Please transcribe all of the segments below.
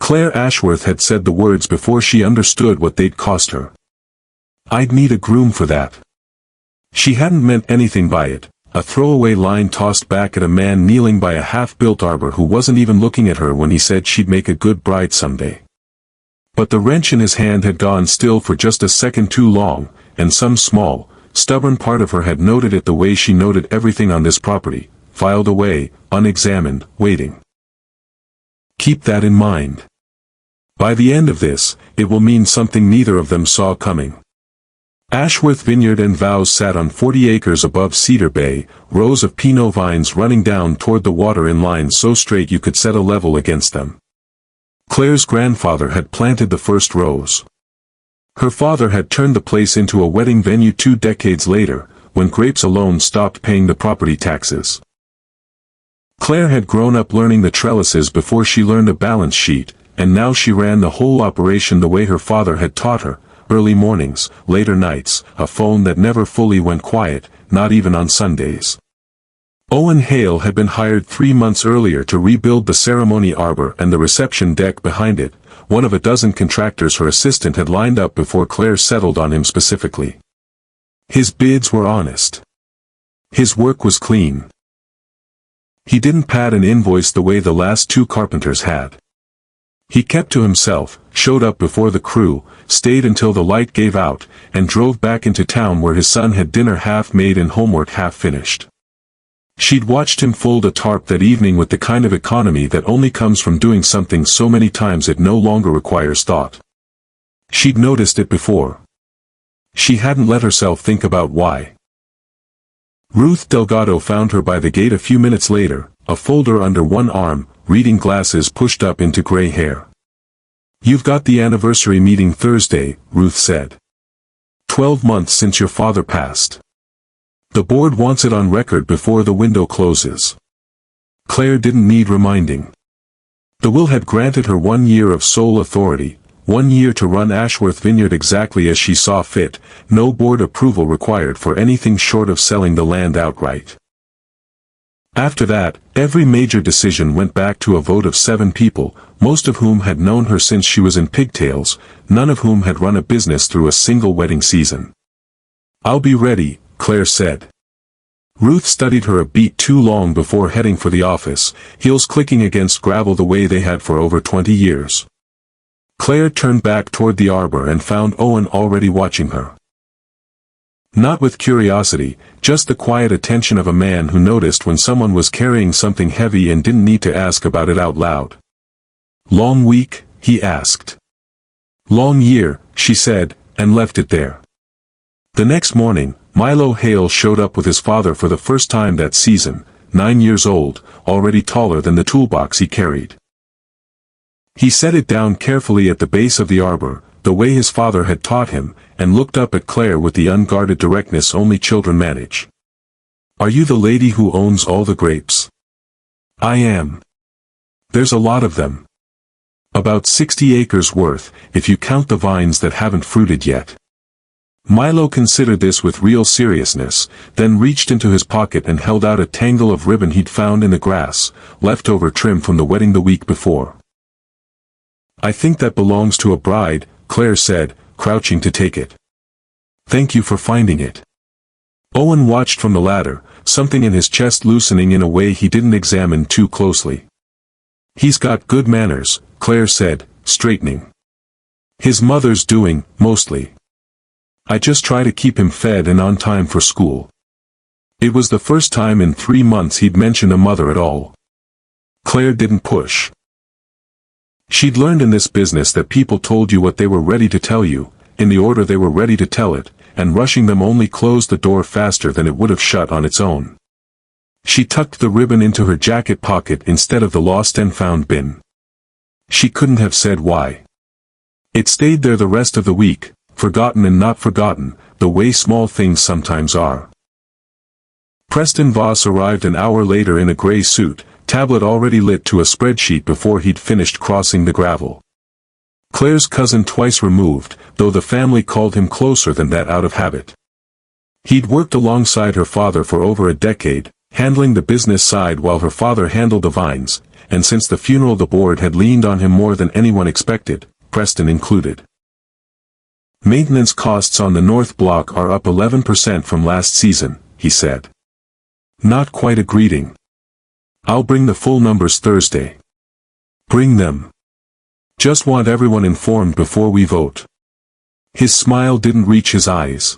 Claire Ashworth had said the words before she understood what they'd cost her. "I'd need a groom for that." She hadn't meant anything by it, a throwaway line tossed back at a man kneeling by a half-built arbor who wasn't even looking at her when he said she'd make a good bride someday. But the wrench in his hand had gone still for just a second too long, and some small, stubborn part of her had noted it the way she noted everything on this property, filed away, unexamined, waiting. Keep that in mind. By the end of this, it will mean something neither of them saw coming. Ashworth Vineyard and Vows sat on 40 acres above Cedar Bay, rows of Pinot vines running down toward the water in lines so straight you could set a level against them. Claire's grandfather had planted the first rows. Her father had turned the place into a wedding venue 2 decades later, when grapes alone stopped paying the property taxes. Claire had grown up learning the trellises before she learned a balance sheet, and now she ran the whole operation the way her father had taught her: early mornings, later nights, a phone that never fully went quiet, not even on Sundays. Owen Hale had been hired 3 months earlier to rebuild the ceremony arbor and the reception deck behind it, one of a dozen contractors her assistant had lined up before Claire settled on him specifically. His bids were honest. His work was clean. He didn't pad an invoice the way the last 2 carpenters had. He kept to himself, showed up before the crew, stayed until the light gave out, and drove back into town where his son had dinner half made and homework half finished. She'd watched him fold a tarp that evening with the kind of economy that only comes from doing something so many times it no longer requires thought. She'd noticed it before. She hadn't let herself think about why. Ruth Delgado found her by the gate a few minutes later, a folder under one arm, reading glasses pushed up into gray hair. "You've got the anniversary meeting Thursday," Ruth said. 12 months since your father passed. The board wants it on record before the window closes." Claire didn't need reminding. The will had granted her 1 year of sole authority, 1 year to run Ashworth Vineyard exactly as she saw fit, no board approval required for anything short of selling the land outright. After that, every major decision went back to a vote of 7 people, most of whom had known her since she was in pigtails, none of whom had run a business through a single wedding season. "I'll be ready," Claire said. Ruth studied her a beat too long before heading for the office, heels clicking against gravel the way they had for over 20 years. Claire turned back toward the arbor and found Owen already watching her. Not with curiosity, just the quiet attention of a man who noticed when someone was carrying something heavy and didn't need to ask about it out loud. "Long week?" he asked. "Long year," she said, and left it there. The next morning, Milo Hale showed up with his father for the first time that season, 9 years old, already taller than the toolbox he carried. He set it down carefully at the base of the arbor, the way his father had taught him, and looked up at Claire with the unguarded directness only children manage. "Are you the lady who owns all the grapes?" "I am. There's a lot of them. About 60 acres worth, if you count the vines that haven't fruited yet." Milo considered this with real seriousness, then reached into his pocket and held out a tangle of ribbon he'd found in the grass, leftover trim from the wedding the week before. "I think that belongs to a bride," Claire said, crouching to take it. "Thank you for finding it." Owen watched from the ladder, something in his chest loosening in a way he didn't examine too closely. "He's got good manners," Claire said, straightening. "His mother's doing, mostly. I just try to keep him fed and on time for school." It was the first time in 3 months he'd mentioned a mother at all. Claire didn't push. She'd learned in this business that people told you what they were ready to tell you, in the order they were ready to tell it, and rushing them only closed the door faster than it would have shut on its own. She tucked the ribbon into her jacket pocket instead of the lost and found bin. She couldn't have said why. It stayed there the rest of the week, forgotten and not forgotten, the way small things sometimes are. Preston Voss arrived an hour later in a gray suit, tablet already lit to a spreadsheet before he'd finished crossing the gravel. Claire's cousin twice removed, though the family called him closer than that out of habit. He'd worked alongside her father for over a decade, handling the business side while her father handled the vines, and since the funeral the board had leaned on him more than anyone expected, Preston included. Maintenance costs on the North Block are up 11% from last season, he said. Not quite a greeting. I'll bring the full numbers Thursday. Bring them. Just want everyone informed before we vote. His smile didn't reach his eyes.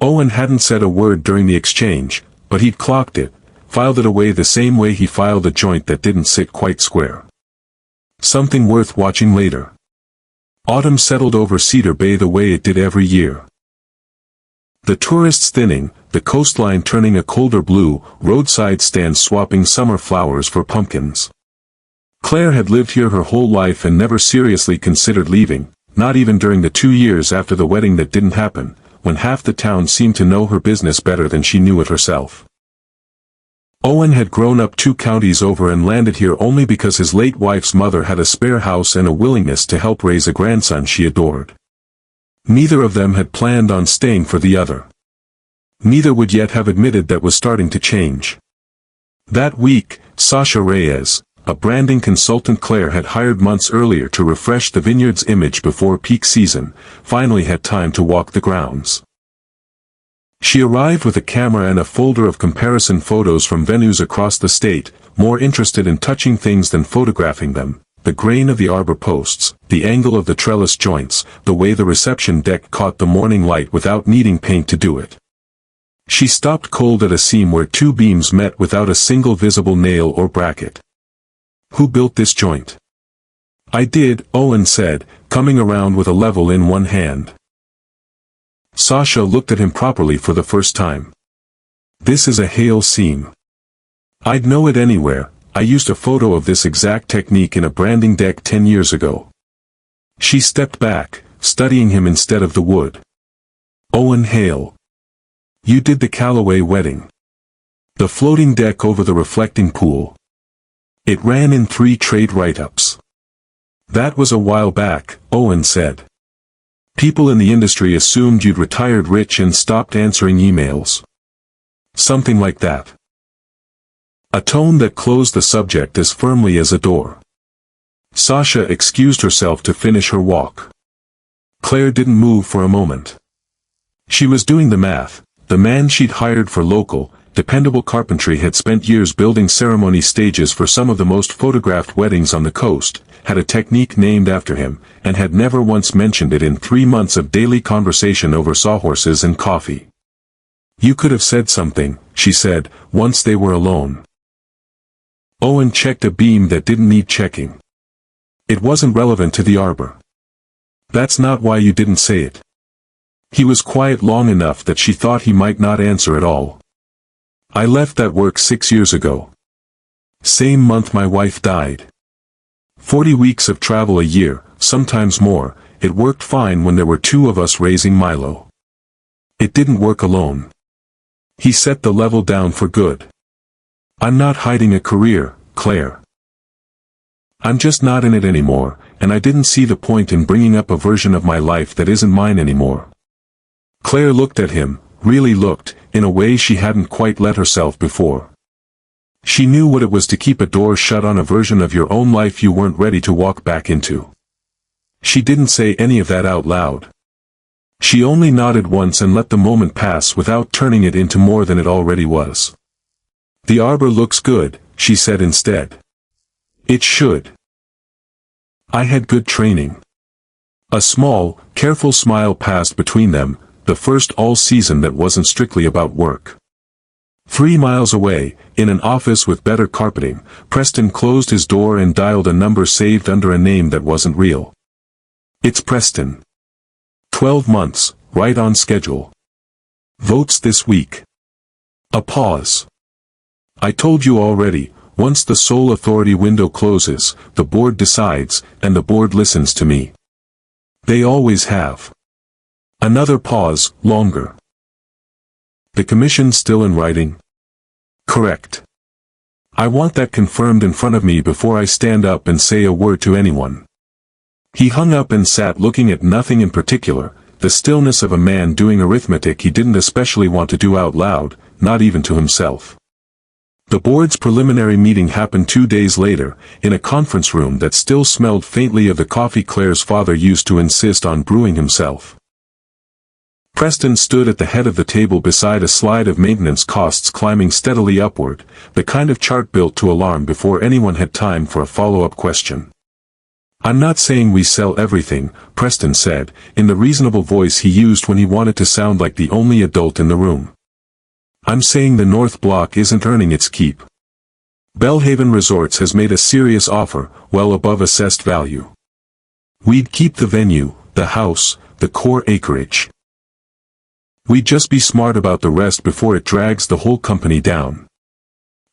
Owen hadn't said a word during the exchange, but he'd clocked it, filed it away the same way he filed a joint that didn't sit quite square. Something worth watching later. Autumn settled over Cedar Bay the way it did every year. The tourists thinning, the coastline turning a colder blue, roadside stands swapping summer flowers for pumpkins. Claire had lived here her whole life and never seriously considered leaving, not even during the 2 years after the wedding that didn't happen, when half the town seemed to know her business better than she knew it herself. Owen had grown up 2 counties over and landed here only because his late wife's mother had a spare house and a willingness to help raise a grandson she adored. Neither of them had planned on staying for the other. Neither would yet have admitted that was starting to change. That week, Sasha Reyes, a branding consultant Claire had hired months earlier to refresh the vineyard's image before peak season, finally had time to walk the grounds. She arrived with a camera and a folder of comparison photos from venues across the state, more interested in touching things than photographing them: the grain of the arbor posts, the angle of the trellis joints, the way the reception deck caught the morning light without needing paint to do it. She stopped cold at a seam where 2 beams met without a single visible nail or bracket. Who built this joint? I did, Owen said, coming around with a level in one hand. Sasha looked at him properly for the first time. This is a Hale seam. I'd know it anywhere. I used a photo of this exact technique in a branding deck 10 years ago. She stepped back, studying him instead of the wood. Owen Hale. You did the Callaway wedding. The floating deck over the reflecting pool. It ran in 3 trade write-ups. That was a while back, Owen said. People in the industry assumed you'd retired rich and stopped answering emails. Something like that. A tone that closed the subject as firmly as a door. Sasha excused herself to finish her walk. Claire didn't move for a moment. She was doing the math. The man she'd hired for local, dependable carpentry had spent years building ceremony stages for some of the most photographed weddings on the coast, had a technique named after him, and had never once mentioned it in 3 months of daily conversation over sawhorses and coffee. You could have said something, she said, once they were alone. Owen checked a beam that didn't need checking. It wasn't relevant to the arbor. That's not why you didn't say it. He was quiet long enough that she thought he might not answer at all. I left that work 6 years ago. Same month my wife died. 40 weeks of travel a year, sometimes more. It worked fine when there were 2 of us raising Milo. It didn't work alone. He set the level down for good. I'm not hiding a career, Claire. I'm just not in it anymore, and I didn't see the point in bringing up a version of my life that isn't mine anymore. Claire looked at him, really looked, in a way she hadn't quite let herself before. She knew what it was to keep a door shut on a version of your own life you weren't ready to walk back into. She didn't say any of that out loud. She only nodded once and let the moment pass without turning it into more than it already was. The arbor looks good, she said instead. It should. I had good training. A small, careful smile passed between them, the first all season that wasn't strictly about work. 3 miles away, in an office with better carpeting, Preston closed his door and dialed a number saved under a name that wasn't real. It's Preston. 12 months, right on schedule. Votes this week. A pause. I told you already, once the sole authority window closes, the board decides, and the board listens to me. They always have. Another pause, longer. The commission still in writing? Correct. I want that confirmed in front of me before I stand up and say a word to anyone. He hung up and sat looking at nothing in particular, the stillness of a man doing arithmetic he didn't especially want to do out loud, not even to himself. The board's preliminary meeting happened 2 days later, in a conference room that still smelled faintly of the coffee Claire's father used to insist on brewing himself. Preston stood at the head of the table beside a slide of maintenance costs climbing steadily upward, the kind of chart built to alarm before anyone had time for a follow-up question. "I'm not saying we sell everything," Preston said, in the reasonable voice he used when he wanted to sound like the only adult in the room. "I'm saying the North Block isn't earning its keep. Belhaven Resorts has made a serious offer, well above assessed value. We'd keep the venue, the house, the core acreage. We'd just be smart about the rest before it drags the whole company down."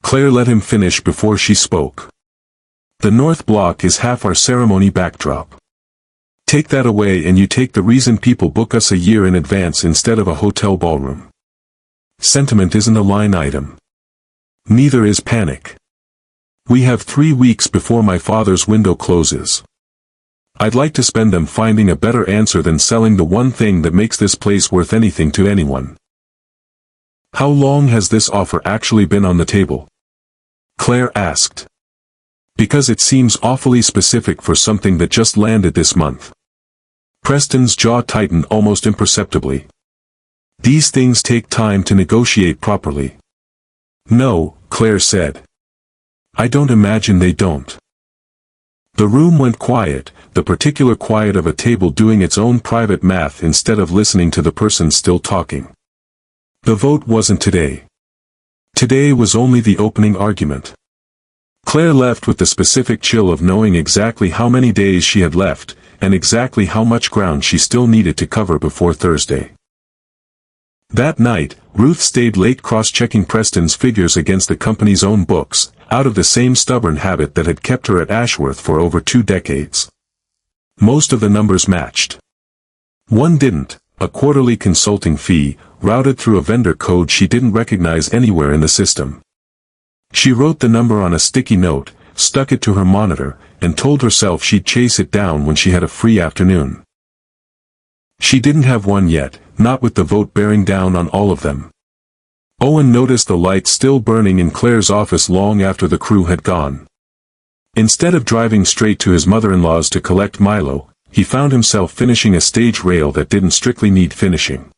Claire let him finish before she spoke. "The North Block is half our ceremony backdrop. Take that away and you take the reason people book us a year in advance instead of a hotel ballroom. Sentiment isn't a line item. Neither is panic. We have 3 weeks before my father's window closes. I'd like to spend them finding a better answer than selling the one thing that makes this place worth anything to anyone." "How long has this offer actually been on the table?" Claire asked. "Because it seems awfully specific for something that just landed this month." Preston's jaw tightened almost imperceptibly. "These things take time to negotiate properly." "No," Claire said. "I don't imagine they don't." The room went quiet, the particular quiet of a table doing its own private math instead of listening to the person still talking. The vote wasn't today. Today was only the opening argument. Claire left with the specific chill of knowing exactly how many days she had left, and exactly how much ground she still needed to cover before Thursday. That night, Ruth stayed late cross-checking Preston's figures against the company's own books, out of the same stubborn habit that had kept her at Ashworth for over 2 decades. Most of the numbers matched. One didn't, a quarterly consulting fee, routed through a vendor code she didn't recognize anywhere in the system. She wrote the number on a sticky note, stuck it to her monitor, and told herself she'd chase it down when she had a free afternoon. She didn't have one yet, not with the vote bearing down on all of them. Owen noticed the lights still burning in Claire's office long after the crew had gone. Instead of driving straight to his mother-in-law's to collect Milo, he found himself finishing a stage rail that didn't strictly need finishing.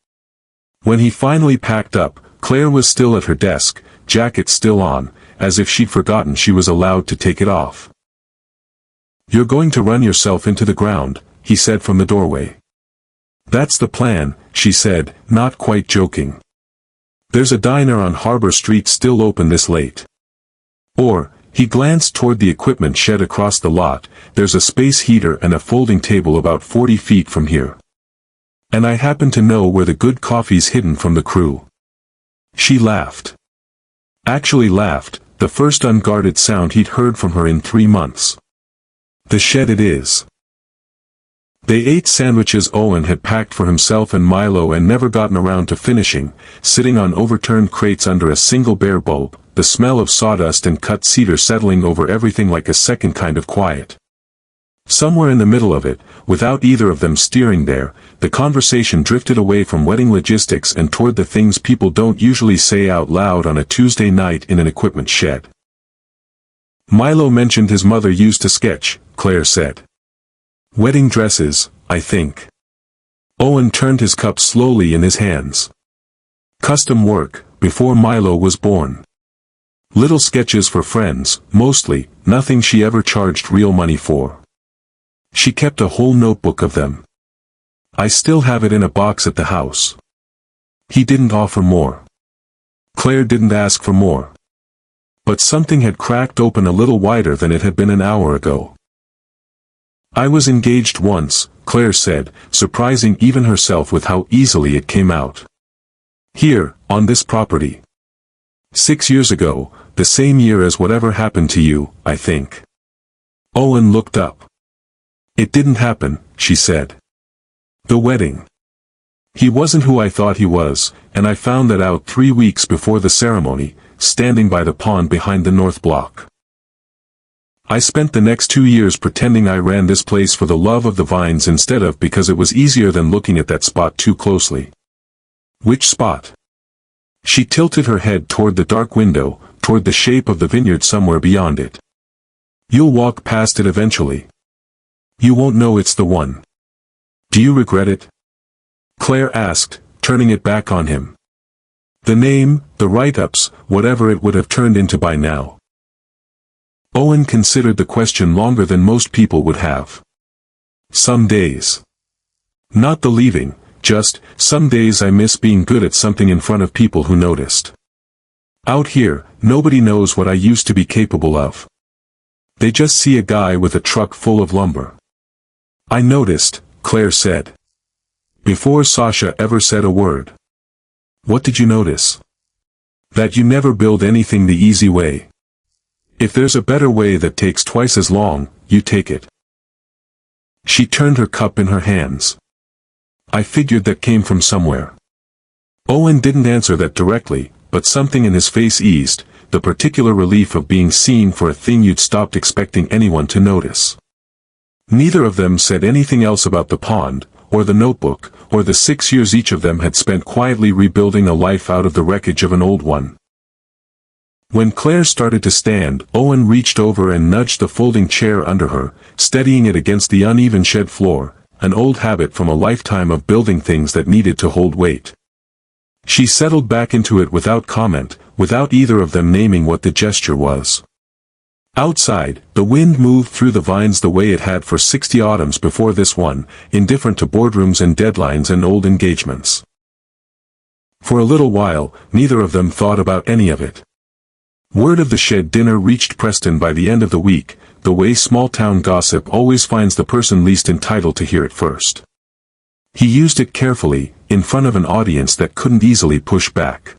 When he finally packed up, Claire was still at her desk, jacket still on, as if she'd forgotten she was allowed to take it off. "You're going to run yourself into the ground," he said from the doorway. "That's the plan," she said, not quite joking. "There's a diner on Harbor Street still open this late. Or," he glanced toward the equipment shed across the lot, "there's a space heater and a folding table about 40 feet from here. And I happen to know where the good coffee's hidden from the crew." She laughed. Actually laughed, the first unguarded sound he'd heard from her in 3 months. "The shed it is." They ate sandwiches Owen had packed for himself and Milo and never gotten around to finishing, sitting on overturned crates under a single bare bulb, the smell of sawdust and cut cedar settling over everything like a second kind of quiet. Somewhere in the middle of it, without either of them steering there, the conversation drifted away from wedding logistics and toward the things people don't usually say out loud on a Tuesday night in an equipment shed. "Milo mentioned his mother used to sketch," Claire said. "Wedding dresses, I think." Owen turned his cup slowly in his hands. "Custom work, before Milo was born. Little sketches for friends, mostly, nothing she ever charged real money for. She kept a whole notebook of them. I still have it in a box at the house." He didn't offer more. Claire didn't ask for more. But something had cracked open a little wider than it had been an hour ago. "I was engaged once," Claire said, surprising even herself with how easily it came out. "Here, on this property. 6 years ago, the same year as whatever happened to you, I think." Owen looked up. "It didn't happen," she said. "The wedding. He wasn't who I thought he was, and I found that out 3 weeks before the ceremony, standing by the pond behind the North Block. I spent the next 2 years pretending I ran this place for the love of the vines instead of because it was easier than looking at that spot too closely." "Which spot?" She tilted her head toward the dark window, toward the shape of the vineyard somewhere beyond it. You'll walk past it eventually. You won't know it's the one. Do you regret it? Claire asked, turning it back on him. The name, the write-ups, whatever it would have turned into by now. Owen considered the question longer than most people would have. Some days. Not the leaving, just, some days I miss being good at something in front of people who noticed. Out here, nobody knows what I used to be capable of. They just see a guy with a truck full of lumber. I noticed, Claire said. Before Sasha ever said a word. What did you notice? That you never build anything the easy way. If there's a better way that takes twice as long, you take it. She turned her cup in her hands. I figured that came from somewhere. Owen didn't answer that directly, but something in his face eased, the particular relief of being seen for a thing you'd stopped expecting anyone to notice. Neither of them said anything else about the pond, or the notebook, or the 6 years each of them had spent quietly rebuilding a life out of the wreckage of an old one. When Claire started to stand, Owen reached over and nudged the folding chair under her, steadying it against the uneven shed floor, an old habit from a lifetime of building things that needed to hold weight. She settled back into it without comment, without either of them naming what the gesture was. Outside, the wind moved through the vines the way it had for 60 autumns before this one, indifferent to boardrooms and deadlines and old engagements. For a little while, neither of them thought about any of it. Word of the shed dinner reached Preston by the end of the week, the way small-town gossip always finds the person least entitled to hear it first. He used it carefully, in front of an audience that couldn't easily push back.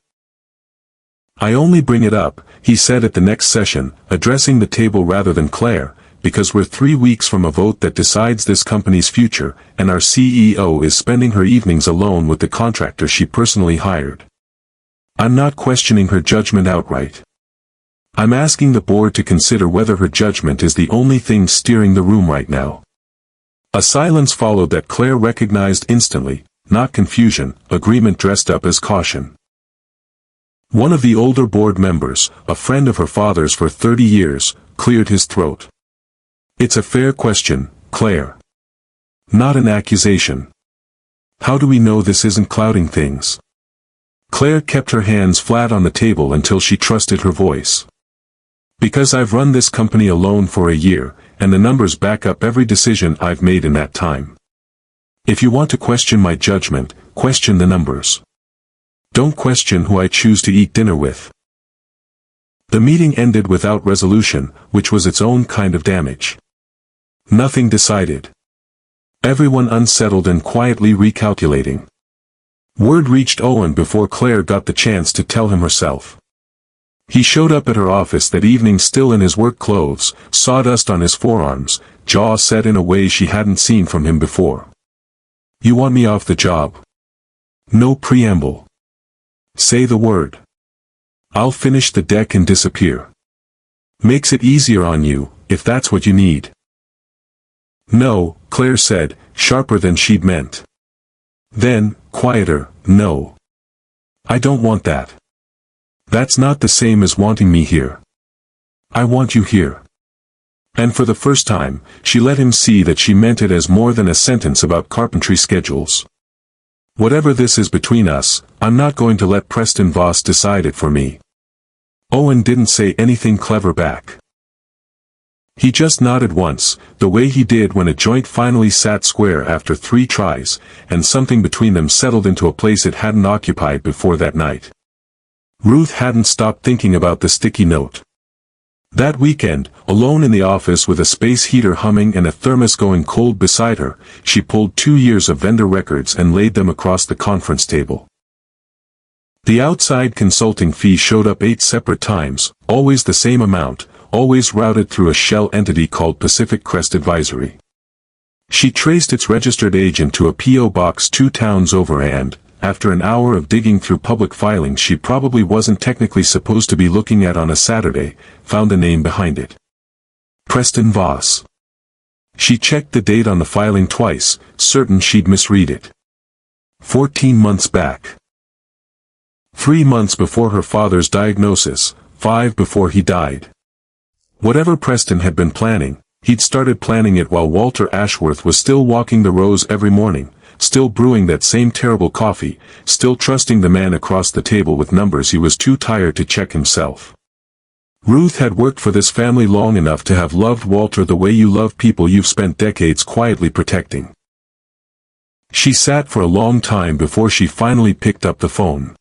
I only bring it up, he said at the next session, addressing the table rather than Claire, because we're 3 weeks from a vote that decides this company's future, and our CEO is spending her evenings alone with the contractor she personally hired. I'm not questioning her judgment outright. I'm asking the board to consider whether her judgment is the only thing steering the room right now. A silence followed that Claire recognized instantly, not confusion, agreement dressed up as caution. One of the older board members, a friend of her father's for 30 years, cleared his throat. It's a fair question, Claire. Not an accusation. How do we know this isn't clouding things? Claire kept her hands flat on the table until she trusted her voice. Because I've run this company alone for a year, and the numbers back up every decision I've made in that time. If you want to question my judgment, question the numbers. Don't question who I choose to eat dinner with. The meeting ended without resolution, which was its own kind of damage. Nothing decided. Everyone unsettled and quietly recalculating. Word reached Owen before Claire got the chance to tell him herself. He showed up at her office that evening still in his work clothes, sawdust on his forearms, jaw set in a way she hadn't seen from him before. You want me off the job? No preamble. Say the word. I'll finish the deck and disappear. Makes it easier on you, if that's what you need. No, Claire said, sharper than she'd meant. Then, quieter, no. I don't want that. That's not the same as wanting me here. I want you here. And for the first time, she let him see that she meant it as more than a sentence about carpentry schedules. Whatever this is between us, I'm not going to let Preston Voss decide it for me. Owen didn't say anything clever back. He just nodded once, the way he did when a joint finally sat square after 3 tries, and something between them settled into a place it hadn't occupied before that night. Ruth hadn't stopped thinking about the sticky note. That weekend, alone in the office with a space heater humming and a thermos going cold beside her, she pulled 2 years of vendor records and laid them across the conference table. The outside consulting fee showed up 8 separate times, always the same amount, always routed through a shell entity called Pacific Crest Advisory. She traced its registered agent to a P.O. box 2 towns over and, after an hour of digging through public filings she probably wasn't technically supposed to be looking at on a Saturday, found a name behind it. Preston Voss. She checked the date on the filing twice, certain she'd misread it. 14 months back. 3 months before her father's diagnosis, 5 before he died. Whatever Preston had been planning, he'd started planning it while Walter Ashworth was still walking the rows every morning, still brewing that same terrible coffee, still trusting the man across the table with numbers he was too tired to check himself. Ruth had worked for this family long enough to have loved Walter the way you love people you've spent decades quietly protecting. She sat for a long time before she finally picked up the phone.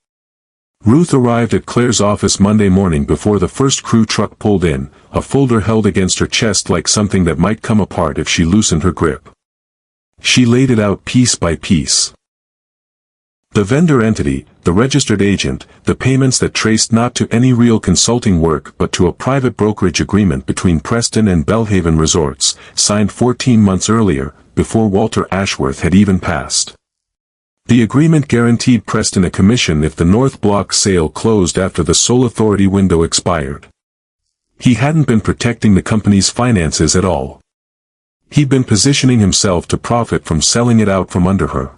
Ruth arrived at Claire's office Monday morning before the first crew truck pulled in, a folder held against her chest like something that might come apart if she loosened her grip. She laid it out piece by piece. The vendor entity, the registered agent, the payments that traced not to any real consulting work but to a private brokerage agreement between Preston and Belhaven Resorts, signed 14 months earlier, before Walter Ashworth had even passed. The agreement guaranteed Preston a commission if the North Block sale closed after the sole authority window expired. He hadn't been protecting the company's finances at all. He'd been positioning himself to profit from selling it out from under her.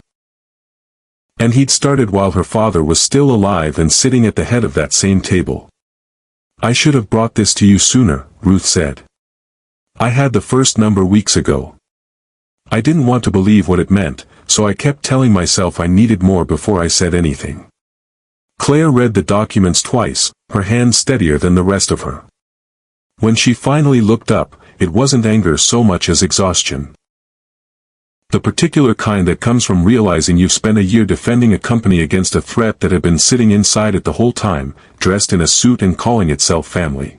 And he'd started while her father was still alive and sitting at the head of that same table. "I should have brought this to you sooner," Ruth said. "I had the first number weeks ago. I didn't want to believe what it meant, so I kept telling myself I needed more before I said anything." Claire read the documents twice, her hand steadier than the rest of her. When she finally looked up, it wasn't anger so much as exhaustion. The particular kind that comes from realizing you've spent a year defending a company against a threat that had been sitting inside it the whole time, dressed in a suit and calling itself family.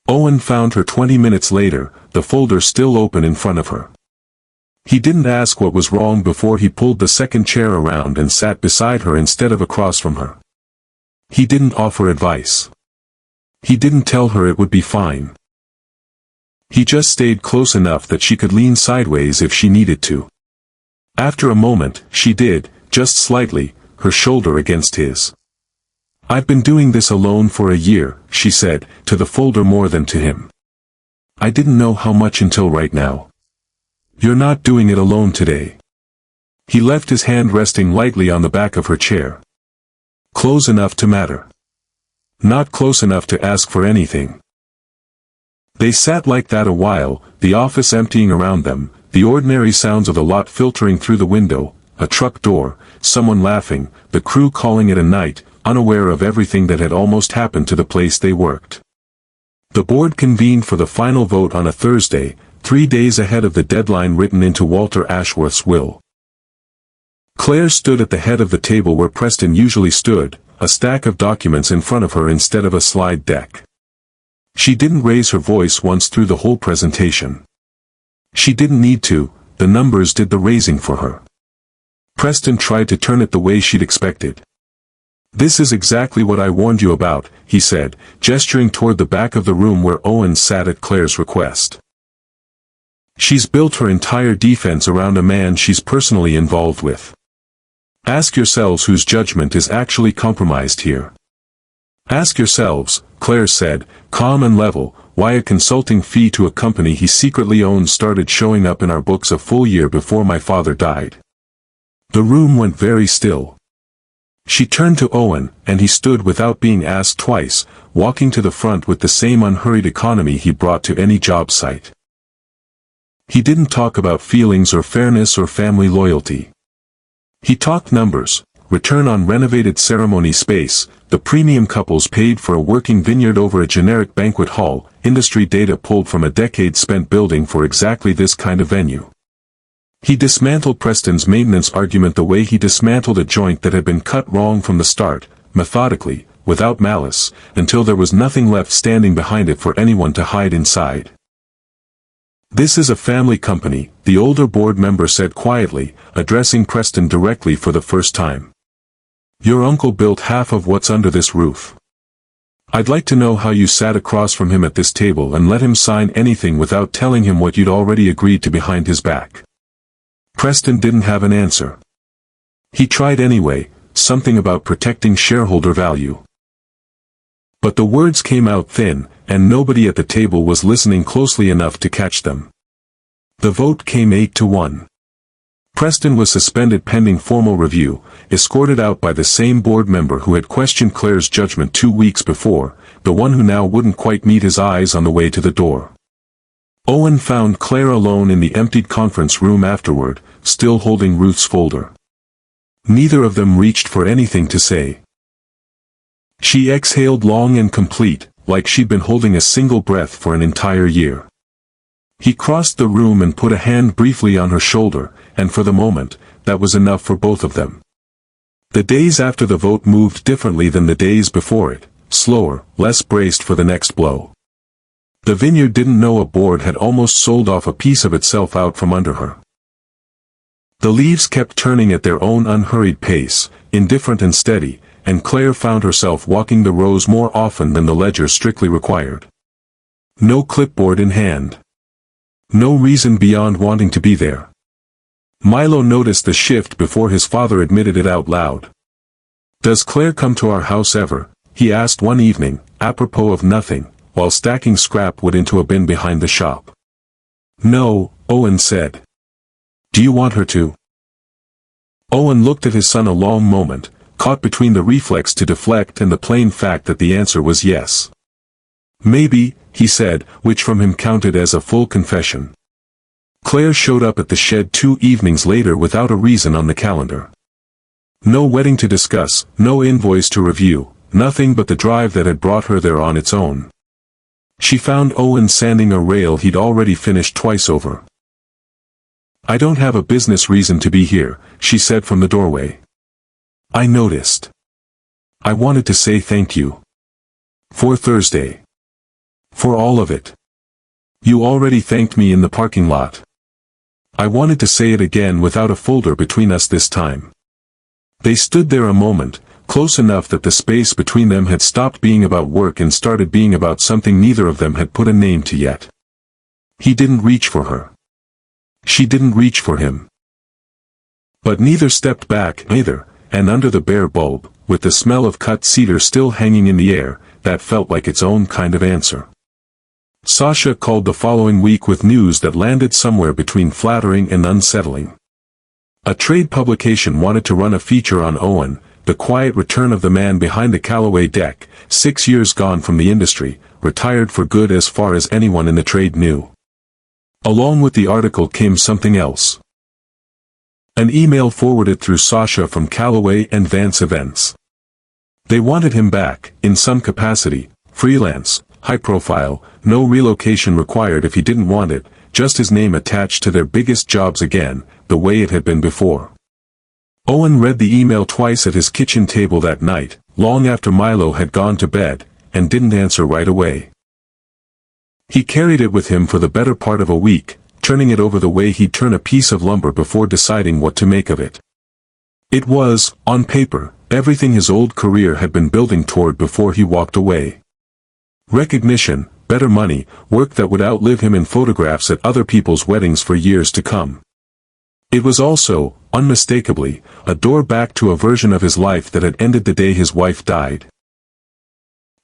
Owen found her 20 minutes later, the folder still open in front of her. He didn't ask what was wrong before he pulled the second chair around and sat beside her instead of across from her. He didn't offer advice. He didn't tell her it would be fine. He just stayed close enough that she could lean sideways if she needed to. After a moment, she did, just slightly, her shoulder against his. "I've been doing this alone for a year," she said, to the folder more than to him. "I didn't know how much until right now. You're not doing it alone today." He left his hand resting lightly on the back of her chair. "Close enough to matter. Not close enough to ask for anything." They sat like that a while, the office emptying around them, the ordinary sounds of the lot filtering through the window, a truck door, someone laughing, the crew calling it a night, unaware of everything that had almost happened to the place they worked. The board convened for the final vote on a Thursday, 3 days ahead of the deadline written into Walter Ashworth's will. Claire stood at the head of the table where Preston usually stood, a stack of documents in front of her instead of a slide deck. She didn't raise her voice once through the whole presentation. She didn't need to, the numbers did the raising for her. Preston tried to turn it the way she'd expected. "This is exactly what I warned you about," he said, gesturing toward the back of the room where Owen sat at Claire's request. "She's built her entire defense around a man she's personally involved with. Ask yourselves whose judgment is actually compromised here. Ask yourselves," Claire said, calm and level, "why a consulting fee to a company he secretly owns started showing up in our books a full year before my father died." The room went very still. She turned to Owen, and he stood without being asked twice, walking to the front with the same unhurried economy he brought to any job site. He didn't talk about feelings or fairness or family loyalty. He talked numbers, return on renovated ceremony space, the premium couples paid for a working vineyard over a generic banquet hall, industry data pulled from a decade-spent building for exactly this kind of venue. He dismantled Preston's maintenance argument the way he dismantled a joint that had been cut wrong from the start, methodically, without malice, until there was nothing left standing behind it for anyone to hide inside. "This is a family company," the older board member said quietly, addressing Preston directly for the first time. "Your uncle built half of what's under this roof. I'd like to know how you sat across from him at this table and let him sign anything without telling him what you'd already agreed to behind his back." Preston didn't have an answer. He tried anyway, something about protecting shareholder value. But the words came out thin, and nobody at the table was listening closely enough to catch them. The vote came 8-1. Preston was suspended pending formal review, escorted out by the same board member who had questioned Claire's judgment 2 weeks before, the one who now wouldn't quite meet his eyes on the way to the door. Owen found Claire alone in the emptied conference room afterward, still holding Ruth's folder. Neither of them reached for anything to say. She exhaled long and complete, like she'd been holding a single breath for an entire year. He crossed the room and put a hand briefly on her shoulder, and for the moment, that was enough for both of them. The days after the vote moved differently than the days before it, slower, less braced for the next blow. The vineyard didn't know a board had almost sold off a piece of itself out from under her. The leaves kept turning at their own unhurried pace, indifferent and steady, and Claire found herself walking the rows more often than the ledger strictly required. No clipboard in hand. No reason beyond wanting to be there. Milo noticed the shift before his father admitted it out loud. "Does Claire come to our house ever?" he asked one evening, apropos of nothing, while stacking scrap wood into a bin behind the shop. "No," Owen said. "Do you want her to?" Owen looked at his son a long moment, caught between the reflex to deflect and the plain fact that the answer was yes. "Maybe," he said, which from him counted as a full confession. Claire showed up at the shed 2 evenings later without a reason on the calendar. No wedding to discuss, no invoice to review, nothing but the drive that had brought her there on its own. She found Owen sanding a rail he'd already finished twice over. "I don't have a business reason to be here," she said from the doorway. "I noticed. I wanted to say thank you. For Thursday. For all of it. You already thanked me in the parking lot. I wanted to say it again without a folder between us this time." They stood there a moment, close enough that the space between them had stopped being about work and started being about something neither of them had put a name to yet. He didn't reach for her. She didn't reach for him. But neither stepped back either, and under the bare bulb, with the smell of cut cedar still hanging in the air, that felt like its own kind of answer. Sasha called the following week with news that landed somewhere between flattering and unsettling. A trade publication wanted to run a feature on Owen, the quiet return of the man behind the Callaway deck, 6 years gone from the industry, retired for good as far as anyone in the trade knew. Along with the article came something else. An email forwarded through Sasha from Callaway and Vance Events. They wanted him back, in some capacity, freelance, high profile, no relocation required if he didn't want it, just his name attached to their biggest jobs again, the way it had been before. Owen read the email twice at his kitchen table that night, long after Milo had gone to bed, and didn't answer right away. He carried it with him for the better part of a week, turning it over the way he'd turn a piece of lumber before deciding what to make of it. It was, on paper, everything his old career had been building toward before he walked away. Recognition, better money, work that would outlive him in photographs at other people's weddings for years to come. It was also, unmistakably, a door back to a version of his life that had ended the day his wife died.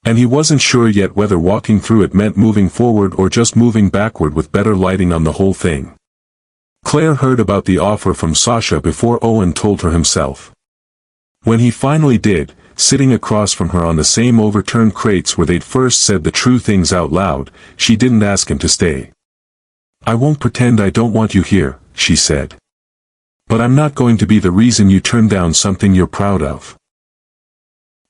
And he wasn't sure yet whether walking through it meant moving forward or just moving backward with better lighting on the whole thing. Claire heard about the offer from Sasha before Owen told her himself. When he finally did, sitting across from her on the same overturned crates where they'd first said the true things out loud, she didn't ask him to stay. "I won't pretend I don't want you here," she said. "But I'm not going to be the reason you turn down something you're proud of."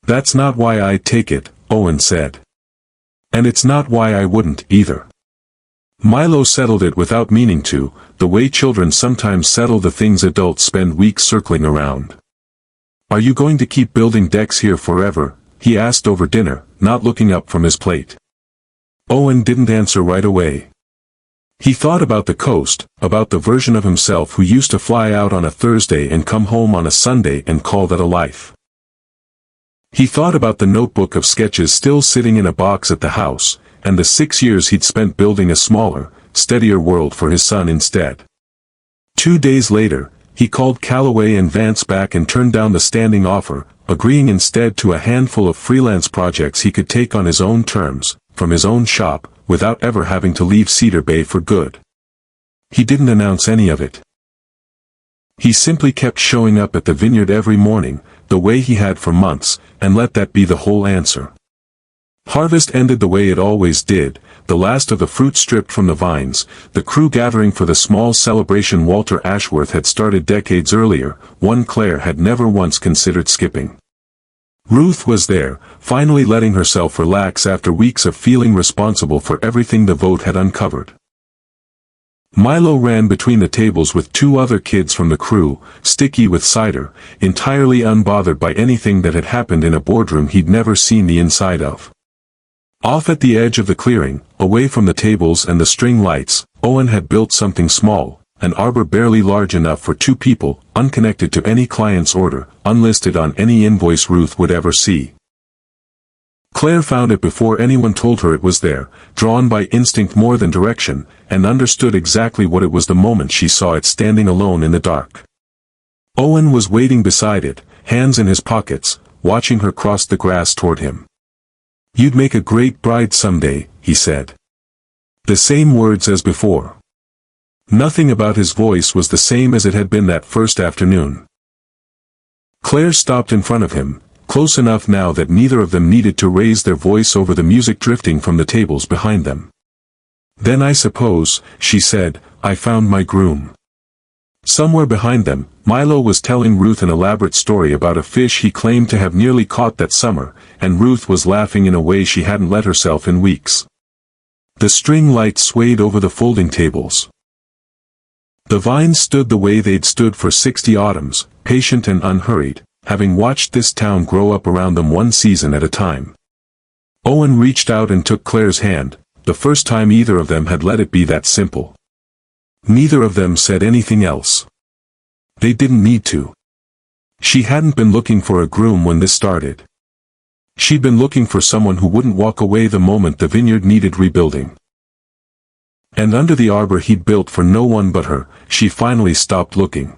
"That's not why I'd take it," Owen said. "And it's not why I wouldn't, either." Milo settled it without meaning to, the way children sometimes settle the things adults spend weeks circling around. "Are you going to keep building decks here forever?" he asked over dinner, not looking up from his plate. Owen didn't answer right away. He thought about the coast, about the version of himself who used to fly out on a Thursday and come home on a Sunday and call that a life. He thought about the notebook of sketches still sitting in a box at the house, and the 6 years he'd spent building a smaller, steadier world for his son instead. 2 days later, he called Callaway and Vance back and turned down the standing offer, agreeing instead to a handful of freelance projects he could take on his own terms, from his own shop, without ever having to leave Cedar Bay for good. He didn't announce any of it. He simply kept showing up at the vineyard every morning, the way he had for months, and let that be the whole answer. Harvest ended the way it always did, the last of the fruit stripped from the vines, the crew gathering for the small celebration Walter Ashworth had started decades earlier, one Claire had never once considered skipping. Ruth was there, finally letting herself relax after weeks of feeling responsible for everything the vote had uncovered. Milo ran between the tables with two other kids from the crew, sticky with cider, entirely unbothered by anything that had happened in a boardroom he'd never seen the inside of. Off at the edge of the clearing, away from the tables and the string lights, Owen had built something small, an arbor barely large enough for two people, unconnected to any client's order, unlisted on any invoice Ruth would ever see. Claire found it before anyone told her it was there, drawn by instinct more than direction, and understood exactly what it was the moment she saw it standing alone in the dark. Owen was waiting beside it, hands in his pockets, watching her cross the grass toward him. "You'd make a great bride someday," he said. The same words as before. Nothing about his voice was the same as it had been that first afternoon. Claire stopped in front of him, close enough now that neither of them needed to raise their voice over the music drifting from the tables behind them. "Then I suppose," she said, "I found my groom." Somewhere behind them, Milo was telling Ruth an elaborate story about a fish he claimed to have nearly caught that summer, and Ruth was laughing in a way she hadn't let herself in weeks. The string lights swayed over the folding tables. The vines stood the way they'd stood for 60 autumns, patient and unhurried, having watched this town grow up around them one season at a time. Owen reached out and took Claire's hand, the first time either of them had let it be that simple. Neither of them said anything else. They didn't need to. She hadn't been looking for a groom when this started. She'd been looking for someone who wouldn't walk away the moment the vineyard needed rebuilding. And under the arbor he'd built for no one but her, she finally stopped looking.